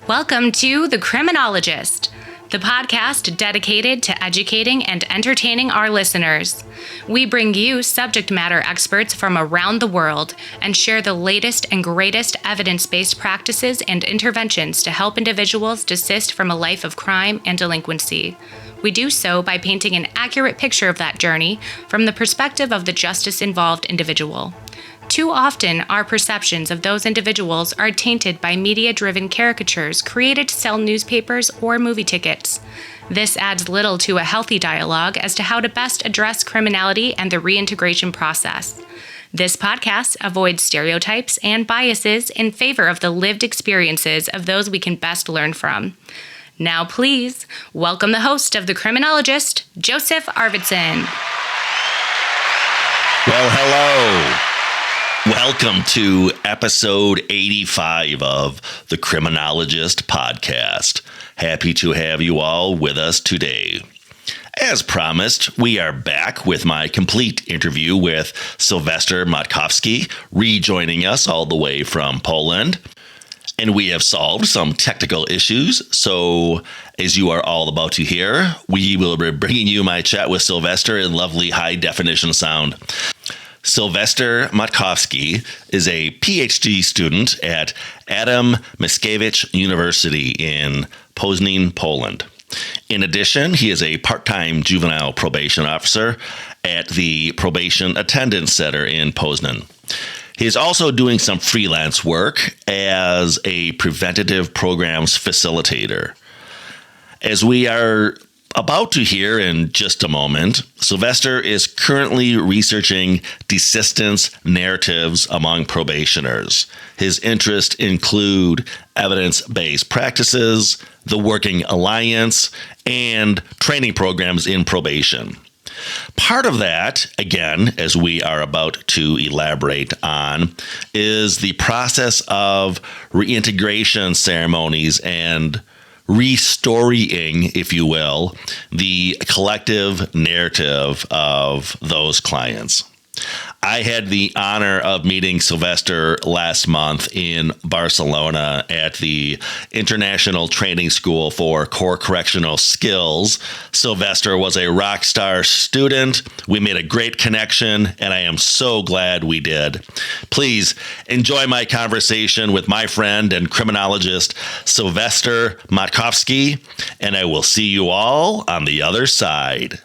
Welcome to The Criminologist, the podcast dedicated to educating and entertaining our listeners. We bring you subject matter experts from around the world and share the latest and greatest evidence-based practices and interventions to help individuals desist from a life of crime and delinquency. We do so by painting an accurate picture of that journey from the perspective of the justice-involved individual. Too often, our perceptions of those individuals are tainted by media-driven caricatures created to sell newspapers or movie tickets. This adds little to a healthy dialogue as to how to best address criminality and the reintegration process. This podcast avoids stereotypes and biases in favor of the lived experiences of those we can best learn from. Now, please, welcome the host of The Criminologist, Joseph Arvidsson. Well, hello. Welcome to episode 85 of the Criminologist podcast. Happy to have you all with us today. As promised, we are back with my complete interview with Sylwester Matkowski, rejoining us all the way from Poland. And we have solved some technical issues, so as you are all about to hear, we will be bringing you my chat with Sylwester in lovely high-definition sound. Sylwester Matkowski is a PhD student at Adam Mickiewicz University in Poznań, Poland. In addition, he is a part-time juvenile probation officer at the Probation Attendance Center in Poznań. He is also doing some freelance work as a preventative programs facilitator. As we are about to hear in just a moment, Sylwester is currently researching desistance narratives among probationers. His interests include evidence-based practices, the Working Alliance, and training programs in probation. Part of that, again, as we are about to elaborate on, is the process of reintegration ceremonies and restorying, if you will, the collective narrative of those clients. I had the honor of meeting Sylwester last month in Barcelona at the International Training School for Core Correctional Skills. Sylwester was a rock star student. We made a great connection, and I am so glad we did. Please enjoy my conversation with my friend and criminologist, Sylwester Matkowski, and I will see you all on the other side.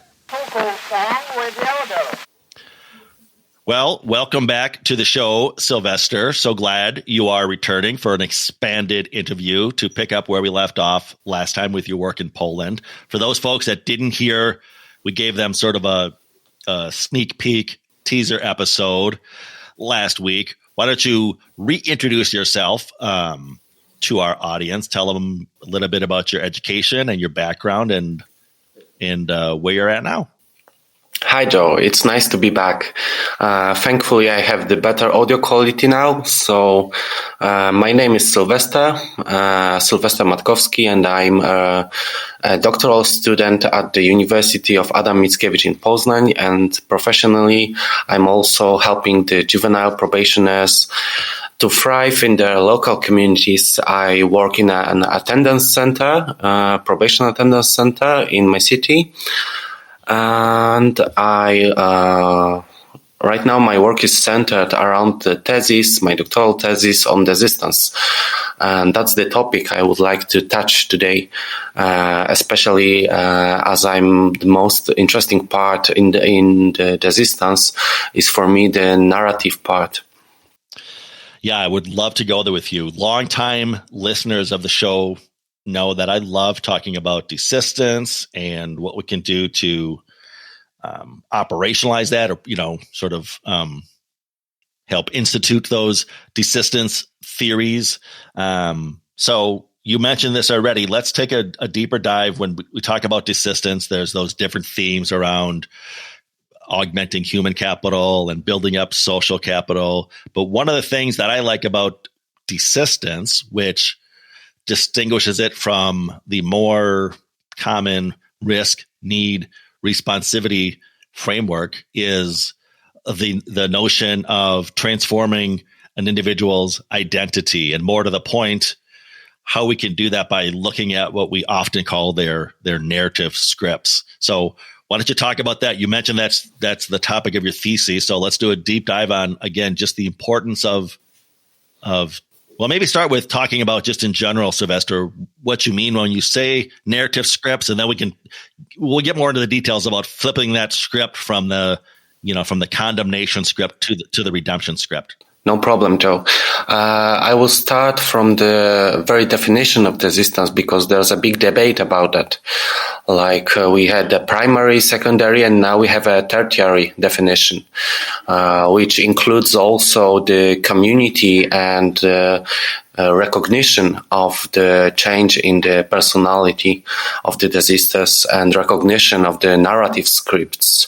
Well, welcome back to the show, Sylwester. So glad you are returning for an expanded interview to pick up where we left off last time with your work in Poland. For those folks that didn't hear, we gave them sort of a sneak peek teaser episode last week. Why don't you reintroduce yourself to our audience? Tell them a little bit about your education and your background and where you're at now. Hi, Joe. It's nice to be back. Thankfully, I have the better audio quality now. So my name is Sylwester Matkowski, and I'm a doctoral student at the University of Adam Mickiewicz in Poznań. And professionally, I'm also helping the juvenile probationers to thrive in their local communities. I work in an attendance center, probation attendance center in my city. And I right now my work is centered around the thesis, my doctoral thesis on desistance, and that's the topic I would like to touch today, especially as I'm the most interesting part in the desistance is for me the narrative part. Yeah, I would love to go there with you. Longtime listeners of the show know that I love talking about desistance and what we can do to operationalize that, or sort of help institute those desistance theories. So you mentioned this already. Let's take a deeper dive. When we talk about desistance, there's those different themes around augmenting human capital and building up social capital. But one of the things that I like about desistance, which distinguishes it from the more common risk, need, responsivity framework, is the notion of transforming an individual's identity. And more to the point, how we can do that by looking at what we often call their narrative scripts. So why don't you talk about that? You mentioned that's the topic of your thesis. So let's do a deep dive on, again, just the importance of well, maybe start with talking about just in general, Sylwester, what you mean when you say narrative scripts, and then we'll get more into the details about flipping that script from the condemnation script to the redemption script. No problem, Joe. I will start from the very definition of desistance, because there's a big debate about that. Like we had the primary, secondary, and now we have a tertiary definition, which includes also the community and recognition of the change in the personality of the desisters and recognition of the narrative scripts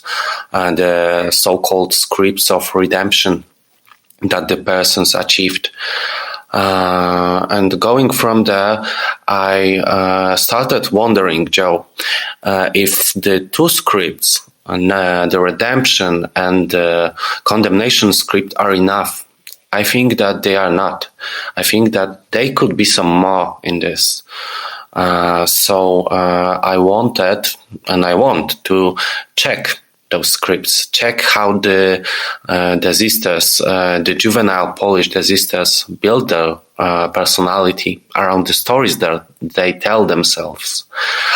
and the so-called scripts of redemption that the persons achieved. And going from there, I started wondering, Joe, if the two scripts, the redemption and the condemnation script, are enough. I think that they are not. I think that they could be some more in this. So I wanted, and I want to check those scripts, check how the desisters, the juvenile Polish desisters, build their personality around the stories that they tell themselves.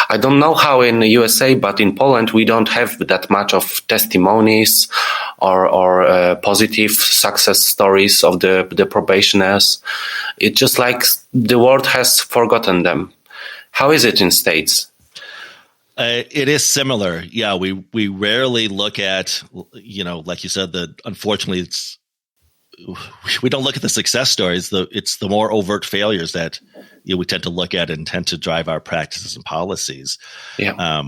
I don't know how in the USA, but in Poland we don't have that much of testimonies or positive success stories of the probationers. It's just like the world has forgotten them. How is it in States? It is similar. Yeah, we rarely look at, like you said, unfortunately we don't look at the success stories. It's the more overt failures that we tend to look at and tend to drive our practices and policies. Yeah.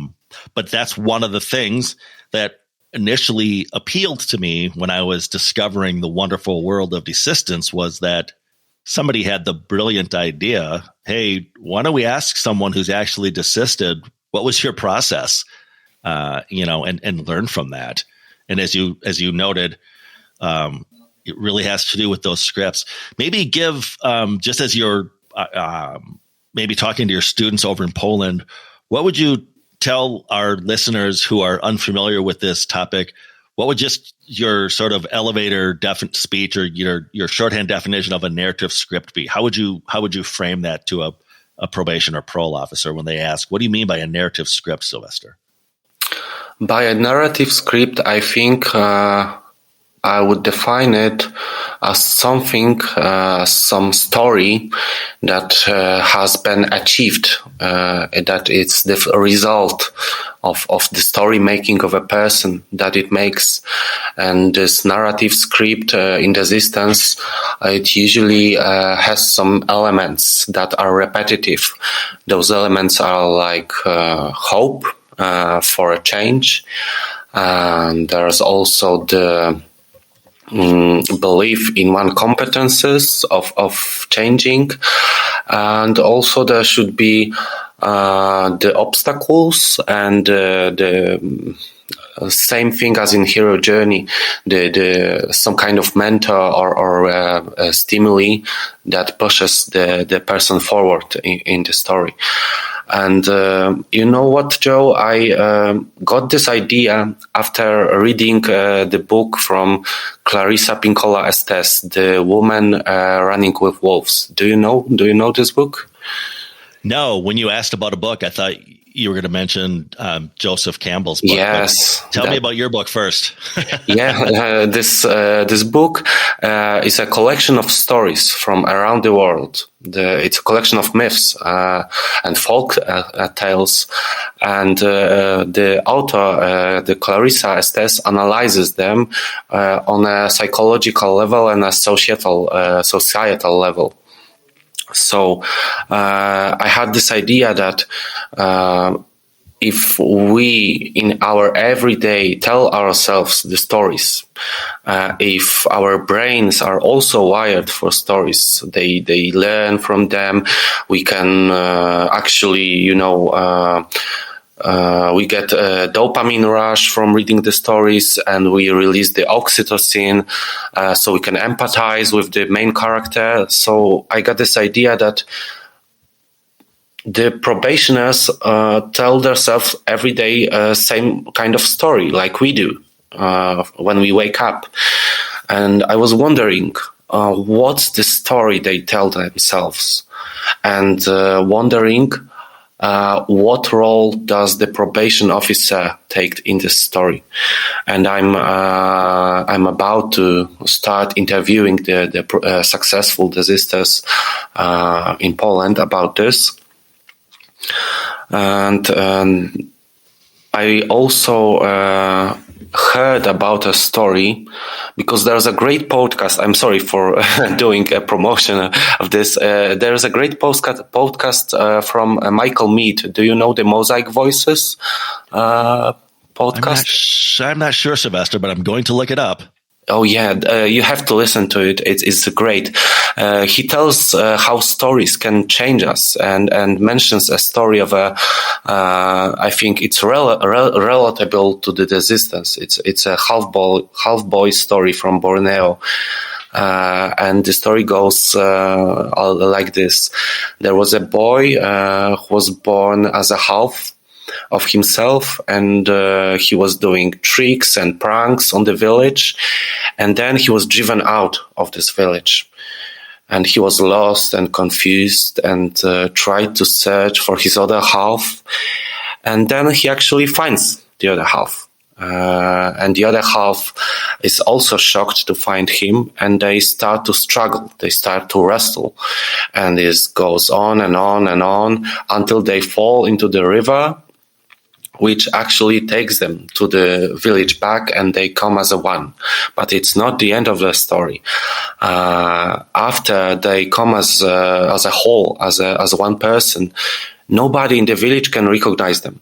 But that's one of the things that initially appealed to me when I was discovering the wonderful world of desistance, was that somebody had the brilliant idea, hey, why don't we ask someone who's actually desisted, what was your process? And learn from that. And as you noted, it really has to do with those scripts. Maybe give, just as you're maybe talking to your students over in Poland, what would you tell our listeners who are unfamiliar with this topic? What would just your sort of elevator speech or your shorthand definition of a narrative script be? How would you frame that to a probation or parole officer when they ask, what do you mean by a narrative script, Sylwester? By a narrative script, I think I would define it as something, some story that has been achieved, that it's the result of the story making of a person that it makes. And this narrative script in Desistance, it usually has some elements that are repetitive. Those elements are like hope for a change. And there's also the belief in one competences of changing, and also there should be the obstacles and the same thing as in Hero Journey, the some kind of mentor or stimuli that pushes the person forward in the story. And you know what, Joe? I got this idea after reading the book from Clarissa Pinkola Estes, The Woman Running with Wolves. Do you know this book? No. When you asked about a book, I thought you were going to mention Joseph Campbell's book. Yes. Tell me about your book first. Yeah, this book is a collection of stories from around the world. It's a collection of myths and folk tales, and the author, the Clarissa Estes, analyzes them on a psychological level and a societal level. So I had this idea that if we in our everyday tell ourselves the stories, if our brains are also wired for stories, they learn from them, we can actually, we get a dopamine rush from reading the stories, and we release the oxytocin, so we can empathize with the main character. So I got this idea that the probationers tell themselves every day same kind of story like we do when we wake up. And I was wondering, what's the story they tell themselves? And wondering what role does the probation officer take in this story? And I'm about to start interviewing the successful desisters in Poland about this. And I also heard about a story because there's a great podcast. I'm sorry for doing a promotion of this. There's a great podcast from Michael Mead. Do you know the Mosaic Voices podcast? I'm not sure, Sylwester, but I'm going to look it up. Oh yeah, you have to listen to it. It's great. He tells how stories can change us, and mentions a story of I think it's relatable to the Desistance. It's a half boy story from Borneo, and the story goes like this: there was a boy who was born as a half of himself, and he was doing tricks and pranks on the village, and then he was driven out of this village, and he was lost and confused and tried to search for his other half, and then he actually finds the other half, and the other half is also shocked to find him, and they start to struggle, they start to wrestle, and this goes on and on and on until they fall into the river, which actually takes them to the village back, and they come as a one. But it's not the end of the story. After they come as a whole, as one person, nobody in the village can recognize them.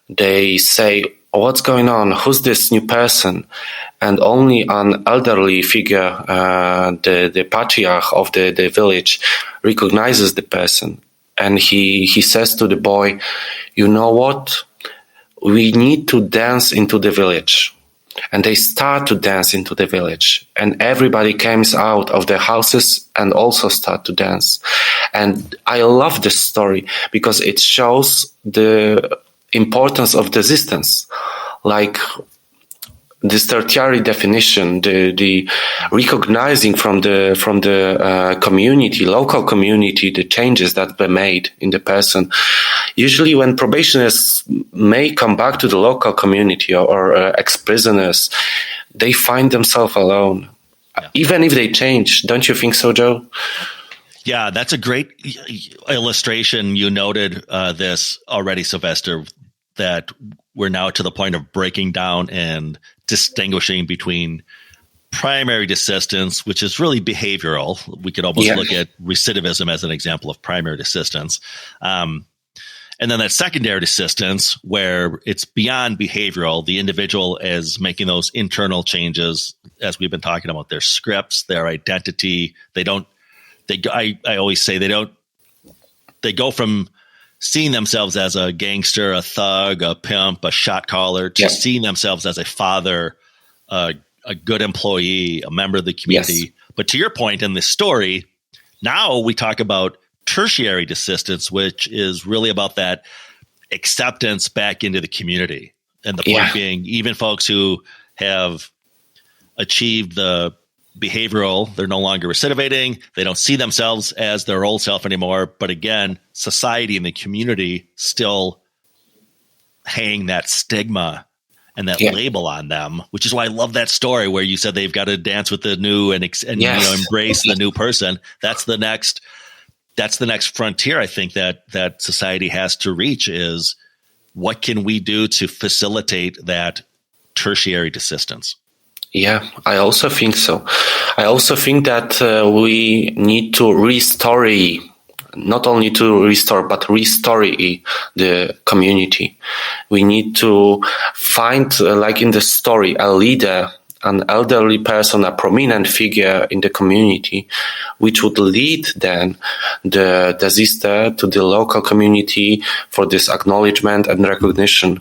They say, "What's going on? Who's this new person?" And only an elderly figure, the patriarch of the village, recognizes the person. And he says to the boy, "You know what? We need to dance into the village." And they start to dance into the village, and everybody comes out of their houses and also start to dance. And I love this story because it shows the importance of desistance, like this tertiary definition, the recognizing from the community, local community, the changes that were made in the person. Usually when probationers may come back to the local community or ex-prisoners, they find themselves alone, even if they change. Don't you think so, Joe? Yeah, that's a great illustration. You noted this already, Sylwester, that we're now to the point of breaking down and distinguishing between primary desistance, which is really behavioral. We could almost look at recidivism as an example of primary desistance. And then that secondary desistance, where it's beyond behavioral, the individual is making those internal changes, as we've been talking about, their scripts, their identity. I always say they go from seeing themselves as a gangster, a thug, a pimp, a shot caller, to seeing themselves as a father, a good employee, a member of the community. Yes. But to your point in this story, now we talk about tertiary desistance, which is really about that acceptance back into the community. And the point being, even folks who have achieved the behavioral, they're no longer recidivating. They don't see themselves as their old self anymore. But again, society and the community still hang that stigma and that label on them, which is why I love that story where you said they've got to dance with the new and embrace the new person. That's the next frontier, I think, that society has to reach, is what can we do to facilitate that tertiary desistance? Yeah, I also think so. I also think that we need to restore the community. We need to find, like in the story, a leader an elderly person, a prominent figure in the community, which would lead then the desister to the local community for this acknowledgement and recognition.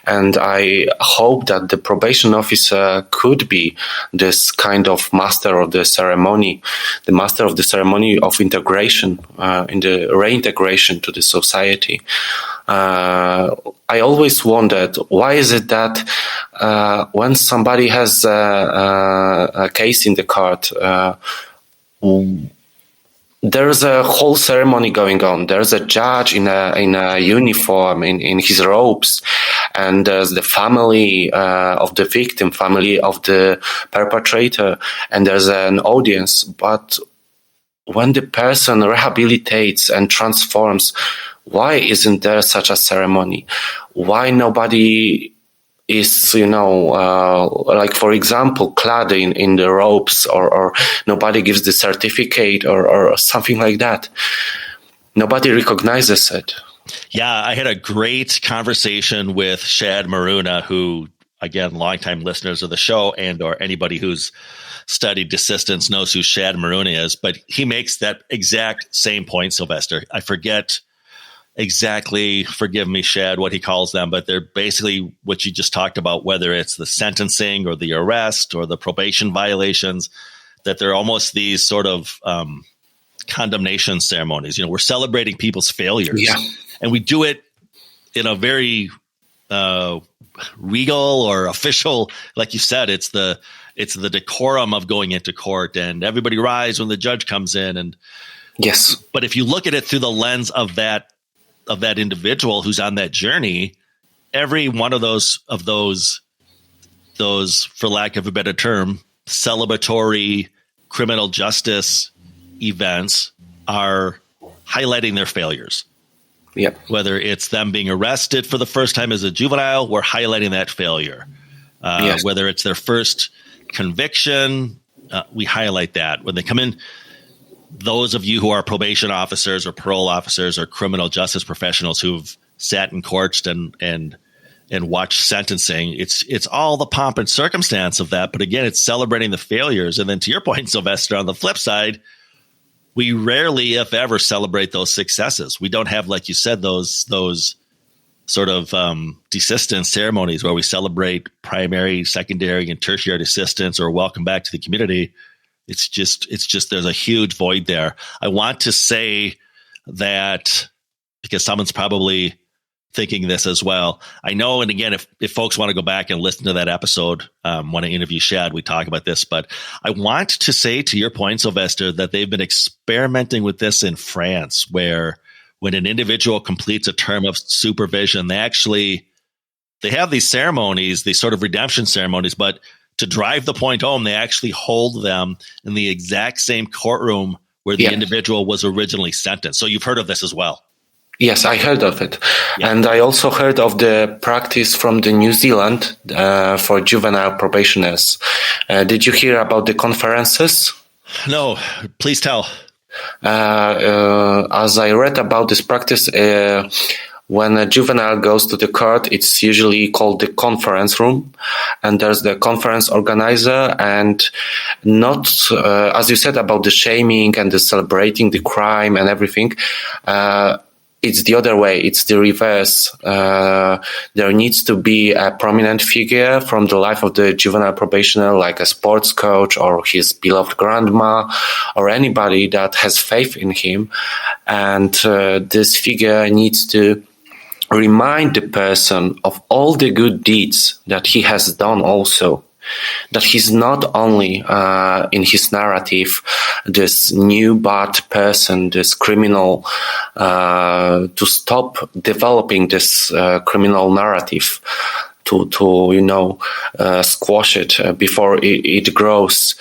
And I hope that the probation officer could be this kind of master of the ceremony, the master of the ceremony of integration, in the reintegration to the society. I always wondered, why is it that when somebody has a case in the court, there's a whole ceremony going on. There's a judge in a uniform, in his robes, and there's the family of the victim, family of the perpetrator, and there's an audience. But when the person rehabilitates and transforms, why isn't there such a ceremony? Why nobody is, like, for example, clad in the robes, or nobody gives the certificate or something like that? Nobody recognizes it. Yeah, I had a great conversation with Shad Maruna, who, again, longtime listeners of the show and or anybody who's studied Desistance knows who Shad Maruna is, but he makes that exact same point, Sylwester. I forget exactly, forgive me, Shad, what he calls them, but they're basically what you just talked about, whether it's the sentencing or the arrest or the probation violations, that they're almost these sort of condemnation ceremonies. We're celebrating people's failures. Yeah. And we do it in a very regal or official, like you said, it's the decorum of going into court, and everybody rise when the judge comes in. And yes, but if you look at it through the lens of that individual who's on that journey, every one of those, for lack of a better term, celebratory criminal justice events are highlighting their failures. Yeah. Whether it's them being arrested for the first time as a juvenile, we're highlighting that failure. Yes. Whether it's their first conviction, we highlight that. When they come in, those of you who are probation officers or parole officers or criminal justice professionals who've sat in courts and watched sentencing, it's all the pomp and circumstance of that. But again, it's celebrating the failures. And then to your point, Sylwester, on the flip side, we rarely, if ever, celebrate those successes. We don't have, like you said, those sort of desistance ceremonies where we celebrate primary, secondary, and tertiary desistance or welcome back to the community. It's just there's a huge void there. I want to say that because someone's probably thinking this as well. I know, and again, if folks want to go back and listen to that episode, when I interview Shad, we talk about this. But I want to say, to your point, Sylwester, that they've been experimenting with this in France, where when an individual completes a term of supervision, they have these ceremonies, these sort of redemption ceremonies, but to drive the point home, they actually hold them in the exact same courtroom where the individual was originally sentenced. So you've heard of this as well. Yes, I heard of it. Yeah. And I also heard of the practice from the New Zealand for juvenile probationers. Did you hear about the conferences? No, please tell. As I read about this practice, when a juvenile goes to the court, it's usually called the conference room, and there's the conference organizer, and not, as you said about the shaming and the celebrating the crime and everything, it's the other way. It's the reverse. There needs to be a prominent figure from the life of the juvenile probationer, like a sports coach or his beloved grandma or anybody that has faith in him. And this figure needs to remind the person of all the good deeds that he has done also. That he's not only in his narrative this new bad person, this criminal, to stop developing this criminal narrative, to squash it before it grows,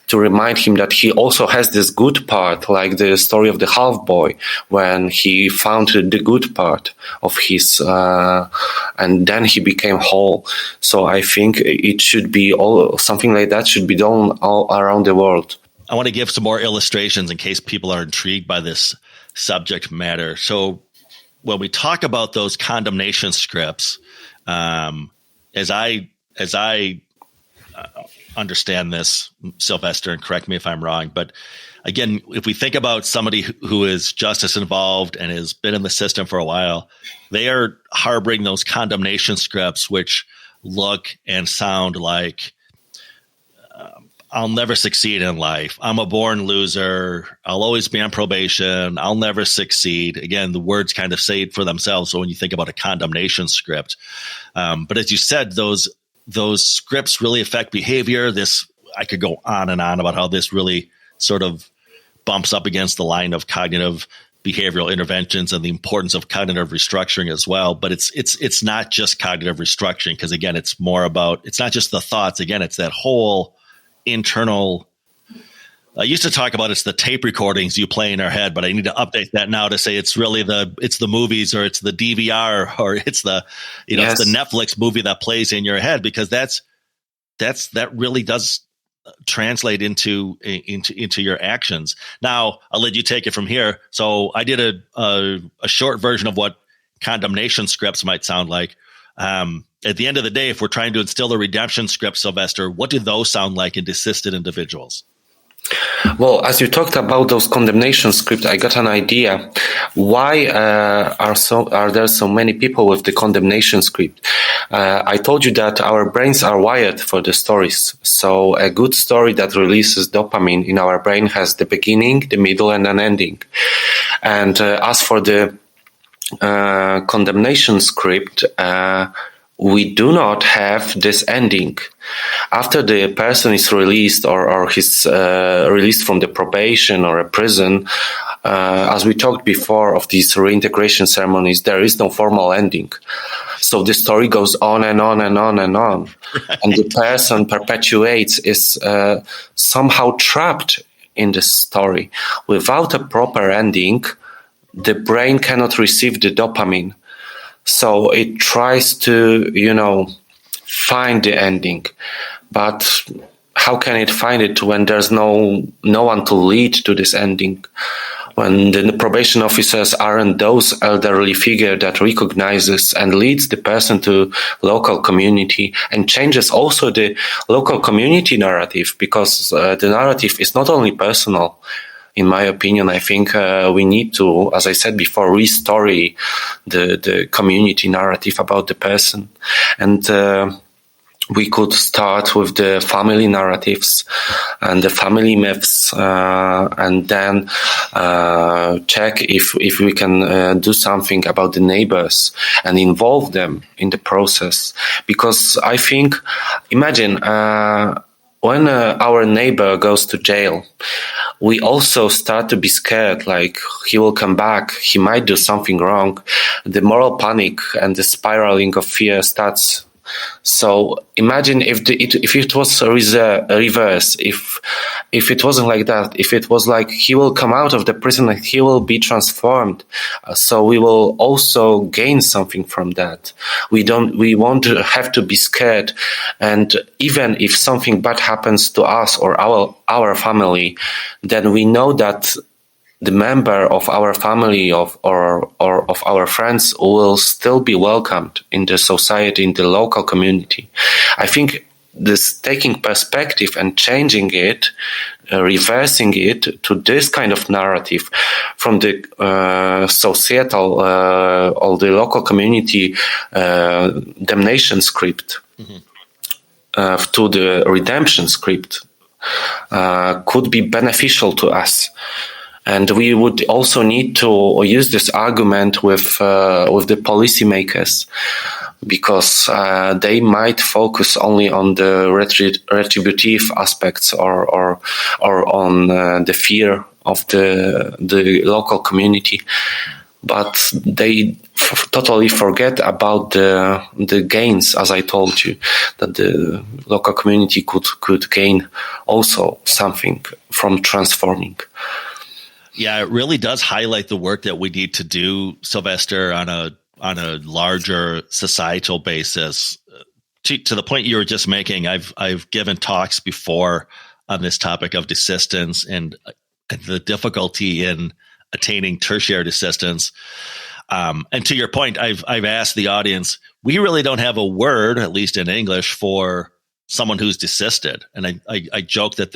to remind him that he also has this good part, like the story of the half boy, when he found the good part of his, and then he became whole. So I think it should be something like that should be done all around the world. I want to give some more illustrations in case people are intrigued by this subject matter. So when we talk about those condemnation scripts, as I understand this, Sylwester, and correct me if I'm wrong, but again, if we think about somebody who is justice involved and has been in the system for a while, they are harboring those condemnation scripts, which look and sound like, I'll never succeed in life. I'm a born loser. I'll always be on probation. I'll never succeed. Again, the words kind of say it for themselves. So when you think about a condemnation script, but as you said, those scripts really affect behavior. I could go on and on about how this really sort of bumps up against the line of cognitive behavioral interventions and the importance of cognitive restructuring as well. But it's not just cognitive restructuring, because again, it's not just the thoughts. Again, it's that whole internal. I used to talk about it's the tape recordings you play in our head, but I need to update that now to say it's really it's the movies, or it's the DVR, or it's the Yes. it's the Netflix movie that plays in your head, because that really does translate into your actions. Now I'll let you take it from here. So I did a short version of what condemnation scripts might sound like. At the end of the day, if we're trying to instill a redemption script, Sylwester, what do those sound like in desisted individuals? Well, as you talked about those condemnation scripts, I got an idea. Why are there so many people with the condemnation script? I told you that our brains are wired for the stories. So a good story that releases dopamine in our brain has the beginning, the middle, and an ending. And as for the condemnation script, we do not have this ending. After the person is released or he's released from the probation or a prison, as we talked before of these reintegration ceremonies, there is no formal ending. So the story goes on and on and on and on. Right. And the person perpetuates, is somehow trapped in the story. Without a proper ending, the brain cannot receive the dopamine. So it tries to, find the ending. But how can it find it when there's no one to lead to this ending? When the probation officers aren't those elderly figure that recognizes and leads the person to local community and changes also the local community narrative, because the narrative is not only personal. In my opinion, I think we need to, as I said before, restory the community narrative about the person. And we could start with the family narratives and the family myths, and then check if we can do something about the neighbors and involve them in the process. Because I think, imagine, when our neighbor goes to jail, we also start to be scared, like he will come back, he might do something wrong. The moral panic and the spiraling of fear starts. So imagine if it was a reverse, if it wasn't like that, if it was like he will come out of the prison and he will be transformed. So we will also gain something from that. We won't have to be scared. And even if something bad happens to us or our family, then we know that the member of our family or of our friends will still be welcomed in the society, in the local community. I think this taking perspective and changing it, reversing it to this kind of narrative from the societal or the local community damnation script to the redemption script could be beneficial to us. And we would also need to use this argument with the policymakers, because they might focus only on the retributive aspects or on the fear of the local community, but they totally forget about the gains, as I told you, that the local community could gain also something from transforming. Yeah, it really does highlight the work that we need to do, Sylwester, on a larger societal basis. To the point you were just making, I've given talks before on this topic of desistance and the difficulty in attaining tertiary desistance. And to your point, I've asked the audience, we really don't have a word, at least in English, for someone who's desisted. And I joke that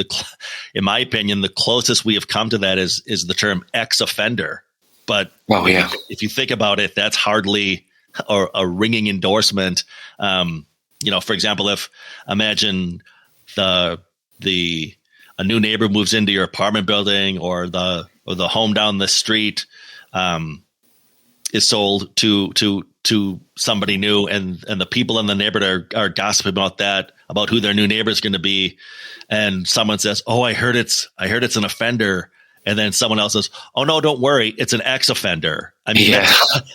in my opinion, the closest we have come to that is the term ex-offender. But if you think about it, that's hardly a ringing endorsement. For example, if imagine a new neighbor moves into your apartment building, or the home down the street is sold to somebody new, and the people in the neighborhood are gossiping about who their new neighbor is going to be, and someone says, "Oh, I heard it's an offender," and then someone else says, "Oh no, don't worry, it's an ex-offender." I mean,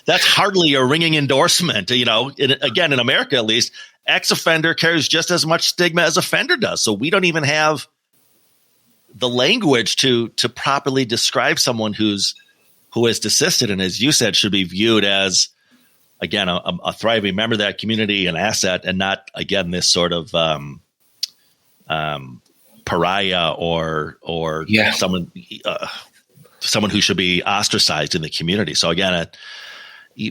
that's hardly a ringing endorsement. Again, in America at least, ex-offender carries just as much stigma as offender does. So we don't even have the language to properly describe someone who has desisted, and as you said, should be viewed as, again, a thriving member of that community, an asset, and not, again, this sort of pariah or someone who should be ostracized in the community. So again,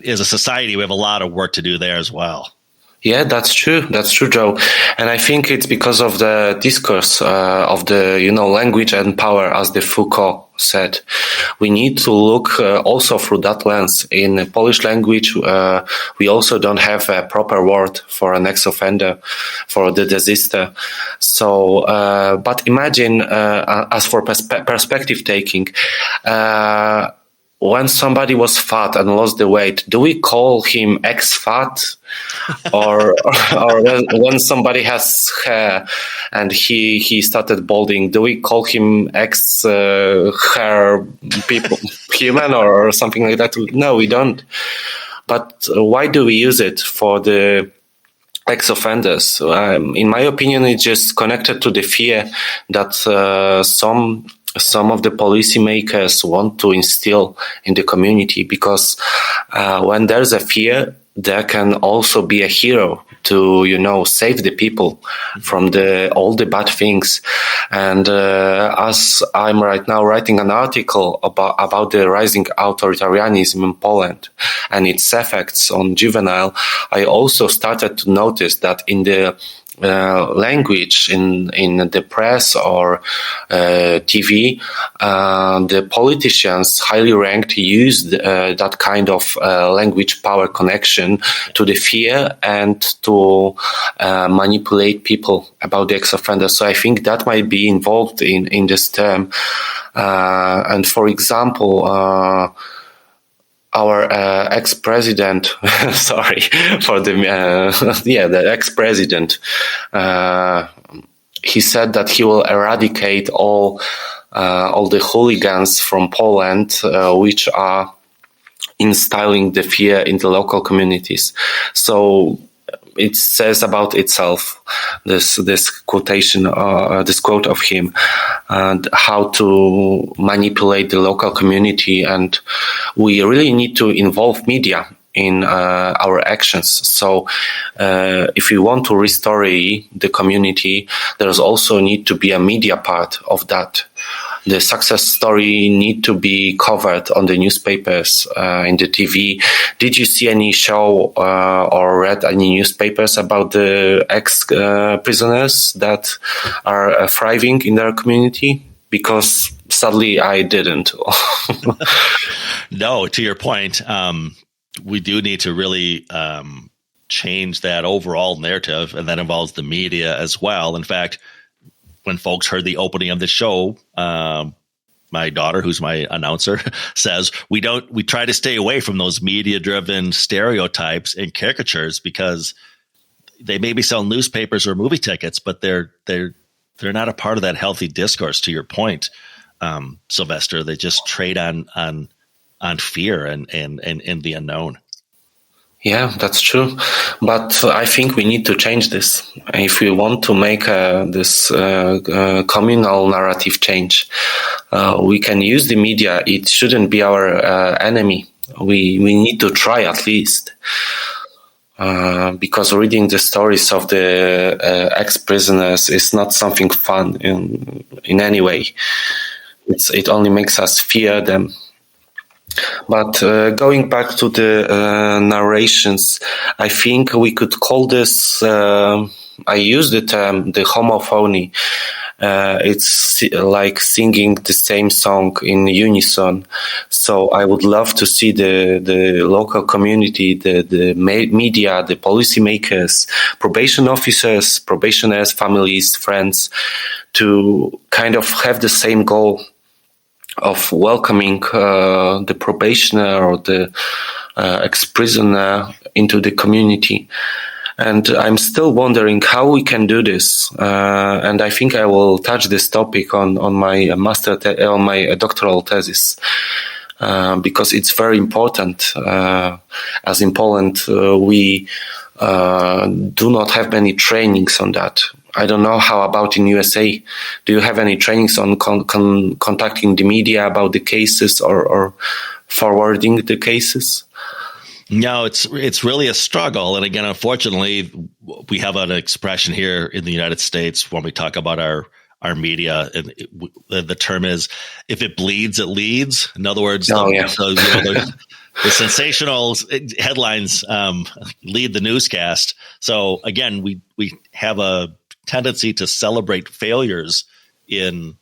as a society, we have a lot of work to do there as well. Yeah, that's true. That's true, Joe. And I think it's because of the discourse of the, language and power, as the Foucault said. We need to look also through that lens. In Polish language, we also don't have a proper word for an ex-offender, for the desister. So, but imagine, as for perspective taking, when somebody was fat and lost the weight, do we call him ex-fat? or when somebody has hair and he started balding, do we call him ex-hair people human or something like that? No, we don't. But why do we use it for the ex-offenders? In my opinion, it's just connected to the fear that some of the policymakers want to instill in the community, because when there's a fear, there can also be a hero to, save the people from all the bad things. And as I'm right now writing an article about the rising authoritarianism in Poland and its effects on juvenile, I also started to notice that in the language in the press or TV, the politicians, highly ranked, used that kind of language power connection to the fear and to manipulate people about the ex-offender. So I think that might be involved in this term. And for example, our ex-president, sorry for the ex-president, he said that he will eradicate all the hooligans from Poland, which are instilling the fear in the local communities. So it says about itself, this quotation, this quote of him, and how to manipulate the local community. And we really need to involve media in our actions. So if we want to restore the community, there's also need to be a media part of that. The success story need to be covered on the newspapers, in the TV. Did you see any show or read any newspapers about the ex-prisoners that are thriving in their community? Because sadly, I didn't. No, to your point, we do need to really change that overall narrative, and that involves the media as well. In fact, when folks heard the opening of the show, my daughter, who's my announcer, says we try to stay away from those media-driven stereotypes and caricatures, because they maybe sell newspapers or movie tickets, but they're not a part of that healthy discourse. To your point, Sylwester, they just trade on fear and the unknown. Yeah, that's true. But I think we need to change this. If we want to make this communal narrative change, we can use the media. It shouldn't be our enemy. We need to try at least. Because reading the stories of the ex-prisoners is not something fun in any way. It only makes us fear them. But going back to the narrations, I think we could call this, I use the term, the homophony. It's like singing the same song in unison. So I would love to see the local community, the media, the policymakers, probation officers, probationers, families, friends, to kind of have the same goal of welcoming the probationer or the ex-prisoner into the community. And I'm still wondering how we can do this. And I think I will touch this topic on my on my doctoral thesis, because it's very important. As in Poland, we do not have many trainings on that. I don't know how about in USA. Do you have any trainings on contacting the media about the cases or forwarding the cases? No, it's really a struggle. And again, unfortunately, we have an expression here in the United States when we talk about our media, and the term is, if it bleeds, it leads. In other words, the sensational headlines lead the newscast. So again, we have a tendency to celebrate failures in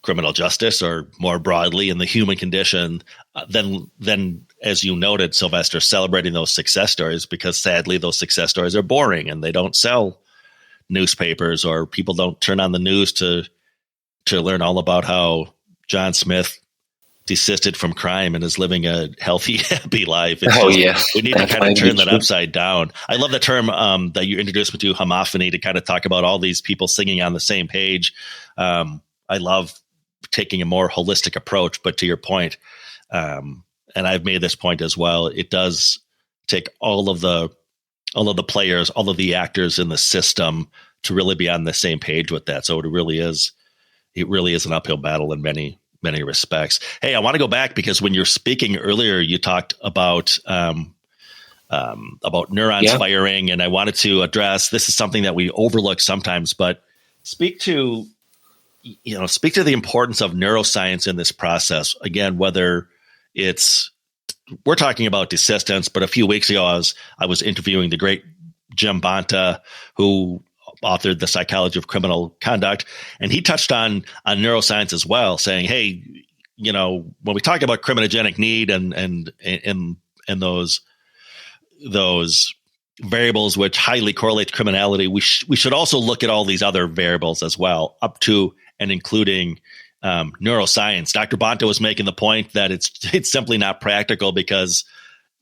criminal justice, or more broadly in the human condition, than as you noted, Sylwester, celebrating those success stories, because sadly those success stories are boring and they don't sell newspapers, or people don't turn on the news to learn all about how John Smith desisted from crime and is living a healthy, happy life. We need to kind of turn that upside down. I love the term that you introduced me to, homophony, to kind of talk about all these people singing on the same page. I love taking a more holistic approach, but to your point, and I've made this point as well, it does take all of the players, all of the actors in the system to really be on the same page with that. So it really is an uphill battle in many respects. Hey, I want to go back, because when you're speaking earlier, you talked about neurons firing, and I wanted to address, this is something that we overlook sometimes, but speak to the importance of neuroscience in this process. Again, whether we're talking about desistance, but a few weeks ago I was interviewing the great Jim Bonta, who authored The Psychology of Criminal Conduct, and he touched on neuroscience as well, saying, hey, when we talk about criminogenic need and those variables which highly correlate to criminality, we should also look at all these other variables as well, up to and including neuroscience. Dr. Bonta was making the point that it's simply not practical, because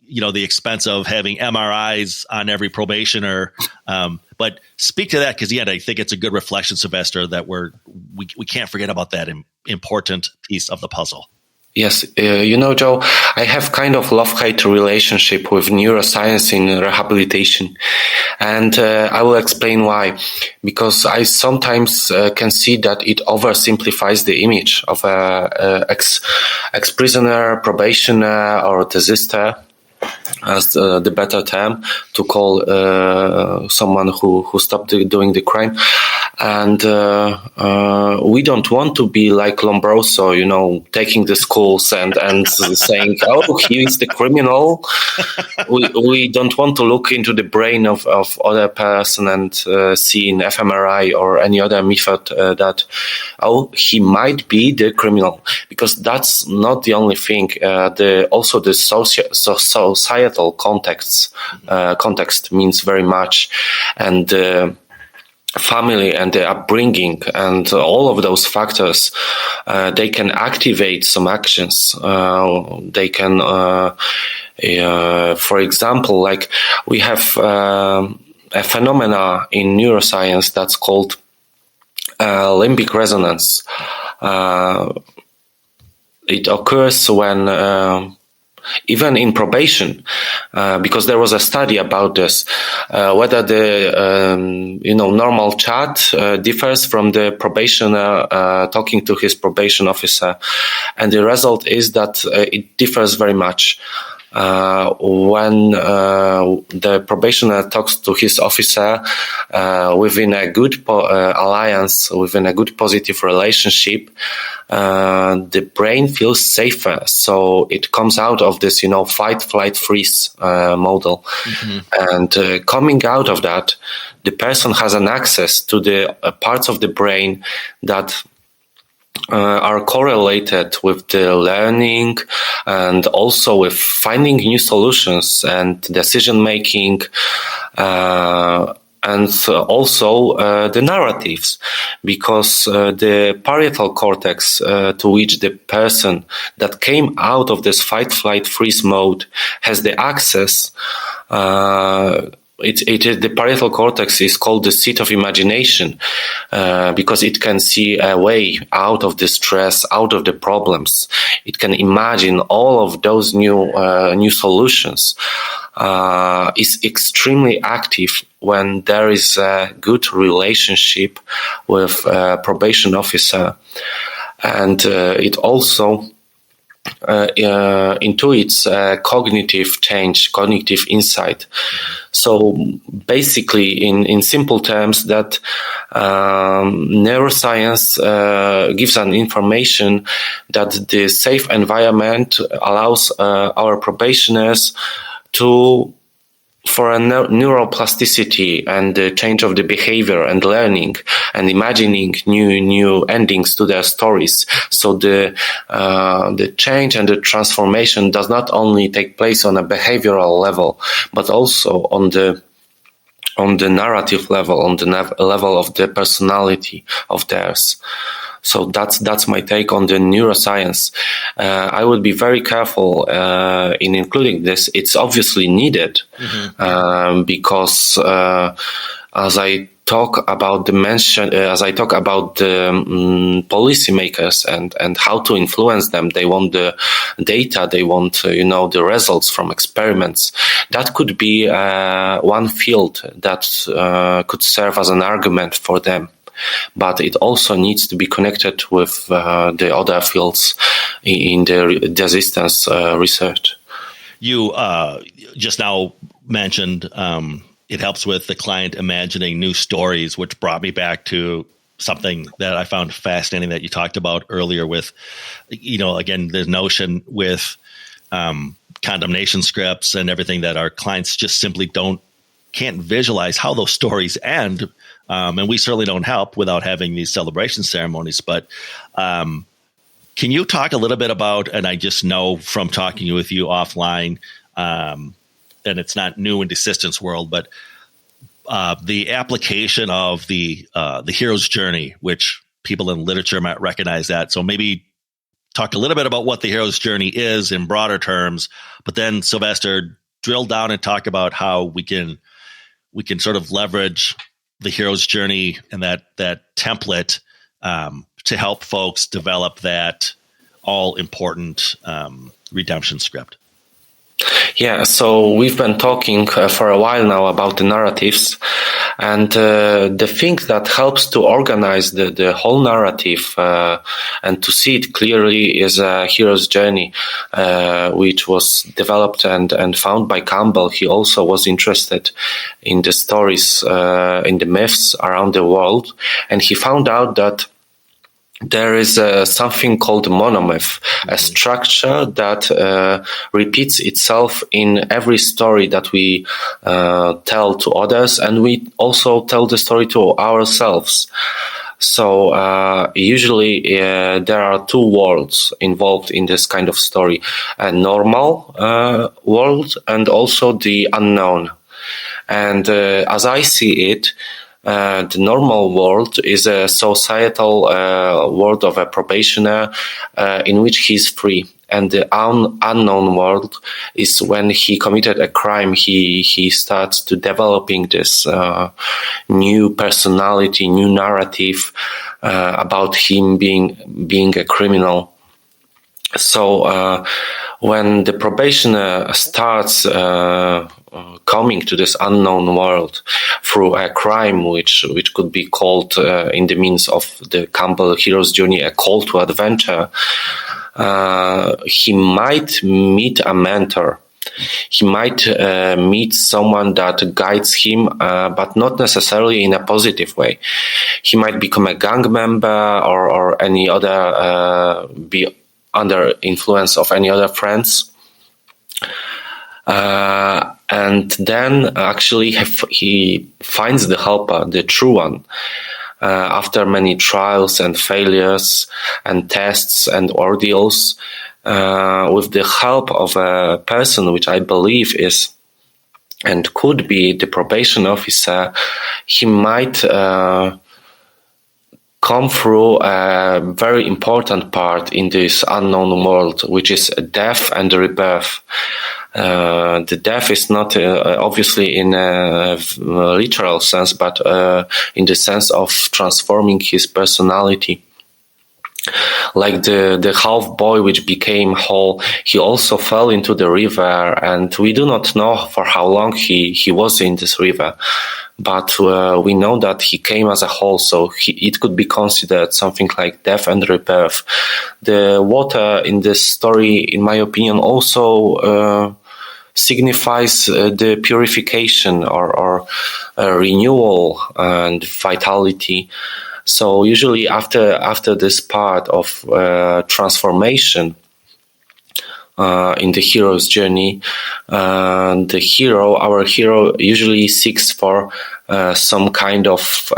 the expense of having MRIs on every probationer. But speak to that, because again, I think it's a good reflection, Sylwester, that we can't forget about that important piece of the puzzle. Yes, Joe, I have kind of love-hate relationship with neuroscience in rehabilitation, and I will explain why. Because I sometimes can see that it oversimplifies the image of a ex-prisoner, probationer, or desister, as the better term to call someone who stopped doing the crime. And we don't want to be like Lombroso, taking the schools and saying, oh, he is the criminal. We don't want to look into the brain of other person and see in fMRI or any other method that, oh, he might be the criminal. Because that's not the only thing. Also the societal context means very much. And family and the upbringing and all of those factors, they can activate some actions. They can, for example, like we have a phenomena in neuroscience that's called limbic resonance. It occurs when even in probation, because there was a study about this, whether the normal chat differs from the probationer talking to his probation officer, and the result is that it differs very much. when the probationer talks to his officer within a good alliance, within a good positive relationship, the brain feels safer. So it comes out of this, fight, flight, freeze model. And coming out of that, the person has an access to the parts of the brain that are correlated with the learning and also with finding new solutions and decision making, and also the narratives, because the parietal cortex to which the person that came out of this fight, flight, freeze mode has the access. The parietal cortex is called the seat of imagination, because it can see a way out of the stress, out of the problems. It can imagine all of those new solutions. Is extremely active when there is a good relationship with a probation officer, and it also intuits cognitive change, cognitive insight. So basically, in simple terms, that neuroscience gives an information that the safe environment allows our probationers for a neuroplasticity and the change of the behavior and learning and imagining new endings to their stories. So the change and the transformation does not only take place on a behavioral level, but also on the narrative level, on the level of the personality of theirs. So that's my take on the neuroscience. I would be very careful in including this. It's obviously needed, because as I talk about the policymakers and how to influence them, they want the data, they want the results from experiments. That could be one field that could serve as an argument for them. But it also needs to be connected with the other fields in the desistance research. You just now mentioned it helps with the client imagining new stories, which brought me back to something that I found fascinating that you talked about earlier with, again, the notion with condemnation scripts and everything that our clients just simply can't visualize how those stories end. And we certainly don't help without having these celebration ceremonies. But can you talk a little bit about, and I just know from talking with you offline, and it's not new in Desistance world, but the application of the hero's journey, which people in literature might recognize that. So maybe talk a little bit about what the hero's journey is in broader terms, but then Sylwester, drill down and talk about how we can sort of leverage the hero's journey and that template to help folks develop that all-important redemption script. Yeah, so we've been talking for a while now about the narratives, and the thing that helps to organize the whole narrative and to see it clearly is a hero's journey, which was developed and found by Campbell. He also was interested in the stories, in the myths around the world, and he found out that there is something called monomyth, a structure that repeats itself in every story that we tell to others, and we also tell the story to ourselves. So usually there are two worlds involved in this kind of story, a normal world and also the unknown. And as I see it, the normal world is a societal world of a probationer in which he's free. And the unknown world is when he committed a crime, he starts to developing this new personality, new narrative about him being a criminal. So when the probationer starts coming to this unknown world through a crime, which could be called in the means of the Campbell hero's journey a call to adventure, he might meet a mentor. He might meet someone that guides him, but not necessarily in a positive way. He might become a gang member or any other, be under influence of any other friends. And then actually he finds the helper, the true one. After many trials and failures and tests and ordeals, with the help of a person which I believe is and could be the probation officer, he might come through a very important part in this unknown world, which is death and rebirth. The death is not obviously in a literal sense, but in the sense of transforming his personality. Like the half boy which became whole, he also fell into the river, and we do not know for how long he was in this river. But we know that he came as a whole, so it could be considered something like death and rebirth. The water in this story, in my opinion, also signifies the purification or renewal and vitality. So usually after this part of transformation in the hero's journey, our hero usually seeks for some kind of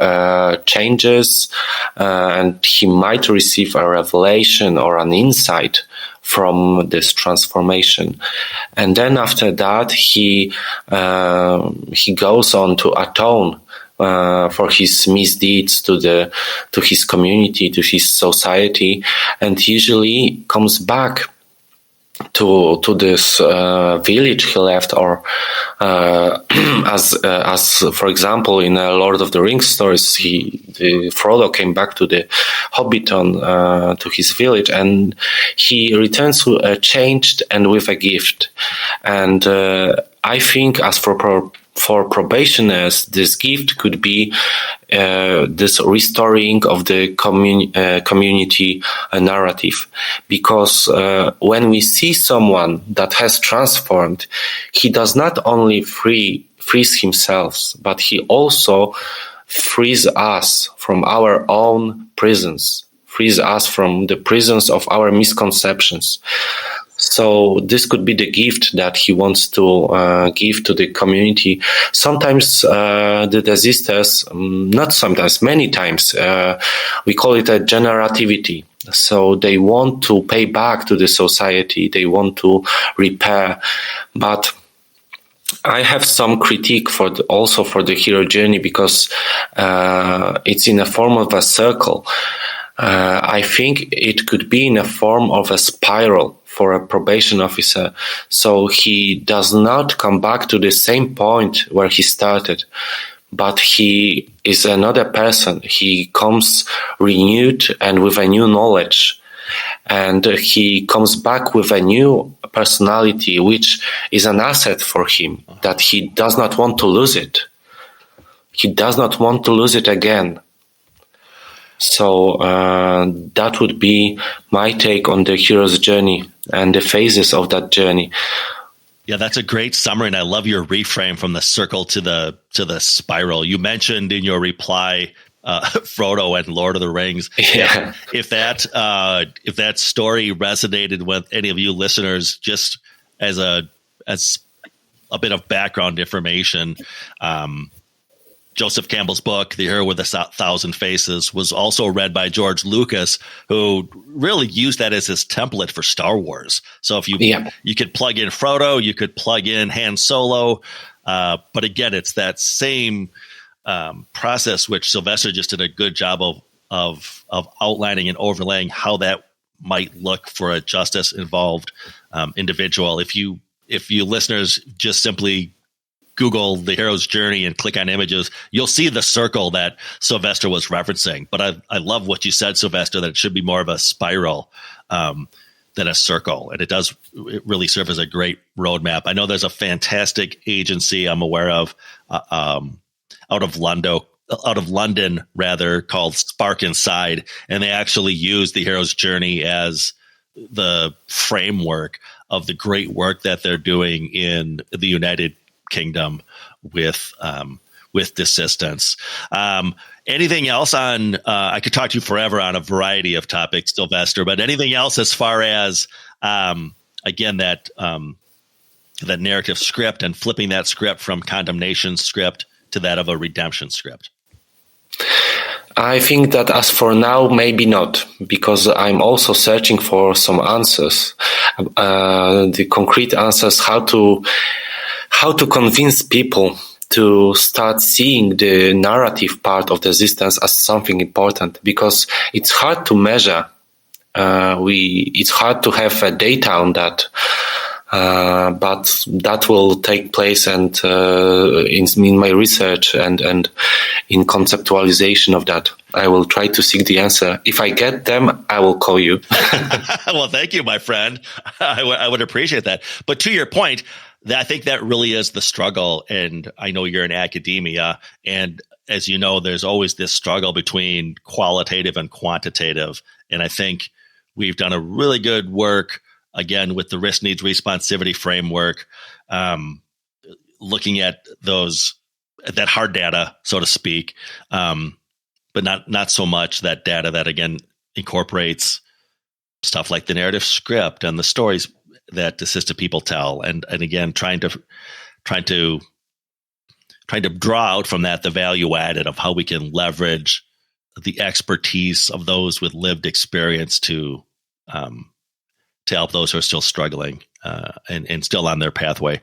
changes, and he might receive a revelation or an insight from this transformation. And then after that, he goes on to atone for his misdeeds to his community, to his society, and usually comes back to this village he left, or as for example in Lord of the Rings stories, Frodo came back to the Hobbiton, to his village, and he returns changed and with a gift. And I think as for probationers, this gift could be this restoring of the community narrative, because when we see someone that has transformed, he does not only frees himself, but he also frees us from our own prisons, frees us from the prisons of our misconceptions. So this could be the gift that he wants to give to the community. Sometimes the desisters, not sometimes, many times, we call it a generativity. So they want to pay back to the society. They want to repair. But I have some critique also for the hero journey, because it's in a form of a circle. I think it could be in a form of a spiral for a probation officer. So he does not come back to the same point where he started, but he is another person. He comes renewed and with a new knowledge. And he comes back with a new personality, which is an asset for him, that he does not want to lose it. He does not want to lose it again. So that would be my take on the hero's journey and the phases of that journey. Yeah, that's a great summary, and I love your reframe from the circle to the spiral. You mentioned in your reply Frodo and Lord of the Rings. Yeah. If that story resonated with any of you listeners, just as a bit of background information, Joseph Campbell's book, The Hero with a Thousand Faces, was also read by George Lucas, who really used that as his template for Star Wars. So if you could plug in Frodo, you could plug in Han Solo, but again, it's that same process which Sylwester just did a good job of outlining and overlaying how that might look for a justice involved individual. If you listeners just simply Google the hero's journey and click on images, you'll see the circle that Sylwester was referencing. But I love what you said, Sylwester, that it should be more of a spiral than a circle. And it really serve as a great roadmap. I know there's a fantastic agency I'm aware of out of London, called Spark Inside. And they actually use the hero's journey as the framework of the great work that they're doing in the United Kingdom with Desistance. Anything else on? I could talk to you forever on a variety of topics, Sylwester. But anything else as far as again that narrative script and flipping that script from condemnation script to that of a redemption script? I think that as for now, maybe not, because I'm also searching for some answers, the concrete answers, how to convince people to start seeing the narrative part of Desistance as something important, because it's hard to measure. It's hard to have data on that. But that will take place, and in my research and in conceptualization of that, I will try to seek the answer. If I get them, I will call you. Well, thank you, my friend. I would appreciate that. But to your point, I think that really is the struggle. And I know you're in academia, and as you know, there's always this struggle between qualitative and quantitative. And I think we've done a really good work, again, with the risk needs responsivity framework, looking at that hard data, so to speak, but not so much that data that, again, incorporates stuff like the narrative script and the stories that desisted people tell, and again, trying to draw out from that the value added of how we can leverage the expertise of those with lived experience to help those who are still struggling and still on their pathway.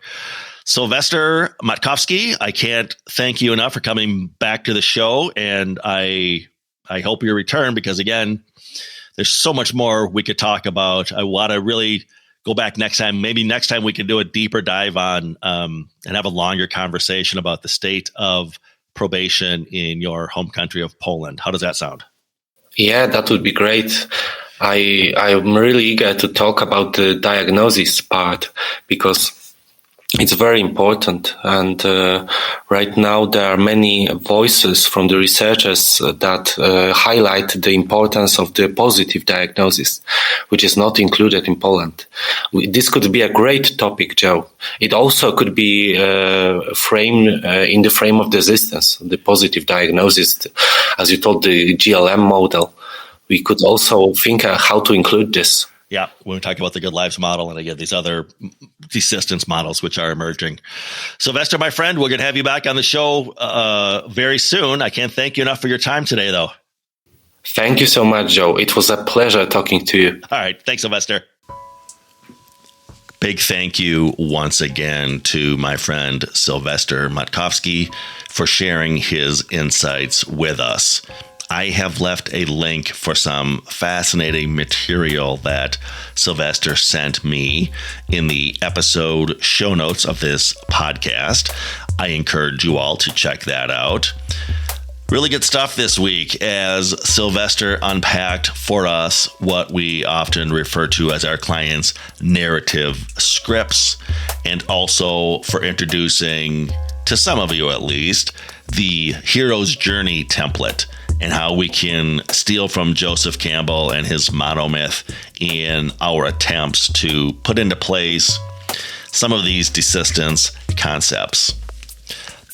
Sylwester Matkowski, I can't thank you enough for coming back to the show, and I hope you return, because again, there's so much more we could talk about. I want to really go back next time. Maybe next time we can do a deeper dive on and have a longer conversation about the state of probation in your home country of Poland. How does that sound? Yeah, that would be great. I'm really eager to talk about the diagnosis part, because it's very important. And right now there are many voices from the researchers that highlight the importance of the positive diagnosis, which is not included in Poland. This could be a great topic, Joe. It also could be framed in the frame of Desistance, the positive diagnosis, as you told, the GLM model. We could also think how to include this. Yeah, when we talk about the Good Lives model and again, these other desistance models which are emerging. Sylwester, my friend, we're going to have you back on the show very soon. I can't thank you enough for your time today, though. Thank you so much, Joe. It was a pleasure talking to you. All right. Thanks, Sylwester. Big thank you once again to my friend Sylwester Matkowski for sharing his insights with us. I have left a link for some fascinating material that Sylwester sent me in the episode show notes of this podcast. I encourage you all to check that out. Really good stuff this week as Sylwester unpacked for us what we often refer to as our clients' narrative scripts, and also for introducing, to some of you at least, the hero's journey template and how we can steal from Joseph Campbell and his monomyth in our attempts to put into place some of these desistance concepts.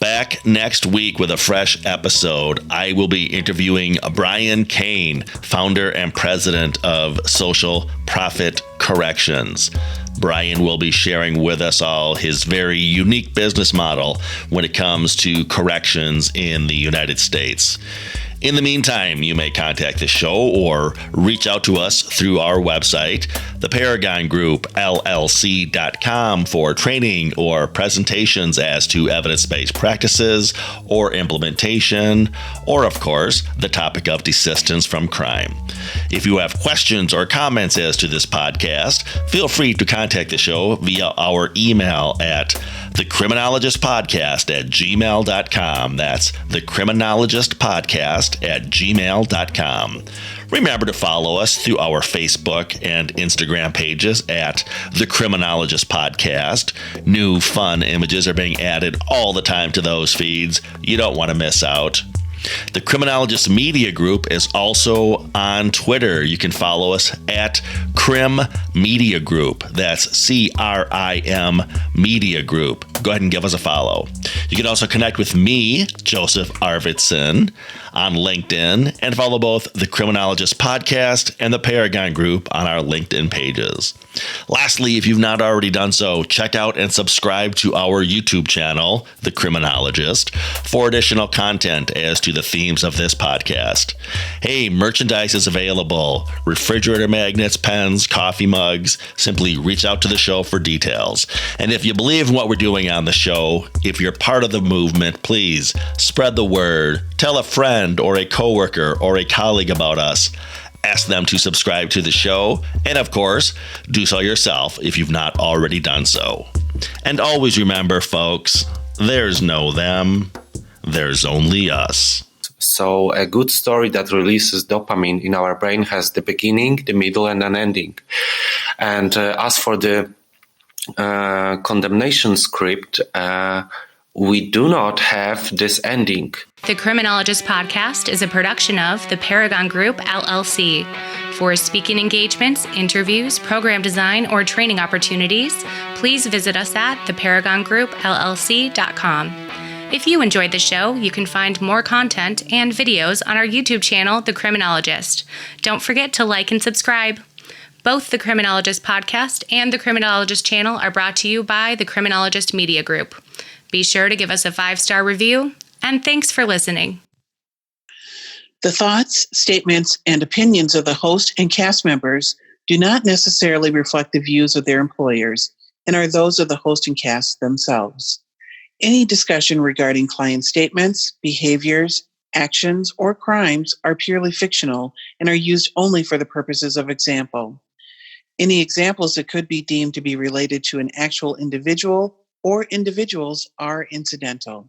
Back next week with a fresh episode, I will be interviewing Brian Kane, founder and president of Social Profit Corrections. Brian will be sharing with us all his very unique business model when it comes to corrections in the United States. In the meantime, you may contact the show or reach out to us through our website, theparagongroup.llc.com, for training or presentations as to evidence-based practices or implementation, or, of course, the topic of desistance from crime. If you have questions or comments as to this podcast, feel free to contact the show via our email at thecriminologistpodcast@gmail.com. That's thecriminologistpodcast@gmail.com. Remember to follow us through our Facebook and Instagram pages at The Criminologist Podcast. New fun images are being added all the time to those feeds. You don't want to miss out. The Criminologist Media Group is also on Twitter. You can follow us at Crim Media Group. That's CRIM Media Group. Go ahead and give us a follow. You can also connect with me, Joseph Arvidsson, on LinkedIn, and follow both the Criminologist Podcast and the Paragon Group on our LinkedIn pages. Lastly, if you've not already done so, check out and subscribe to our YouTube channel, The Criminologist, for additional content as to the themes of this podcast. Hey, merchandise is available. Refrigerator magnets, pens, coffee mugs. Simply reach out to the show for details. And if you believe in what we're doing on the show, if you're part of the movement, please spread the word. Tell a friend or a coworker or a colleague about us. Ask them to subscribe to the show, and of course, do so yourself if you've not already done so. And always remember, folks, there's no them, there's only us. So a good story that releases dopamine in our brain has the beginning, the middle, and an ending. And as for the condemnation script, we do not have this ending. The Criminologist Podcast is a production of the Paragon Group, LLC. For speaking engagements, interviews, program design, or training opportunities, please visit us at theparagongroup.llc.com. If you enjoyed the show, you can find more content and videos on our YouTube channel, The Criminologist. Don't forget to like and subscribe. Both the Criminologist Podcast and the Criminologist channel are brought to you by the Criminologist Media Group. Be sure to give us a 5-star review, and thanks for listening. The thoughts, statements, and opinions of the host and cast members do not necessarily reflect the views of their employers and are those of the host and cast themselves. Any discussion regarding client statements, behaviors, actions, or crimes are purely fictional and are used only for the purposes of example. Any examples that could be deemed to be related to an actual individual or individuals are incidental.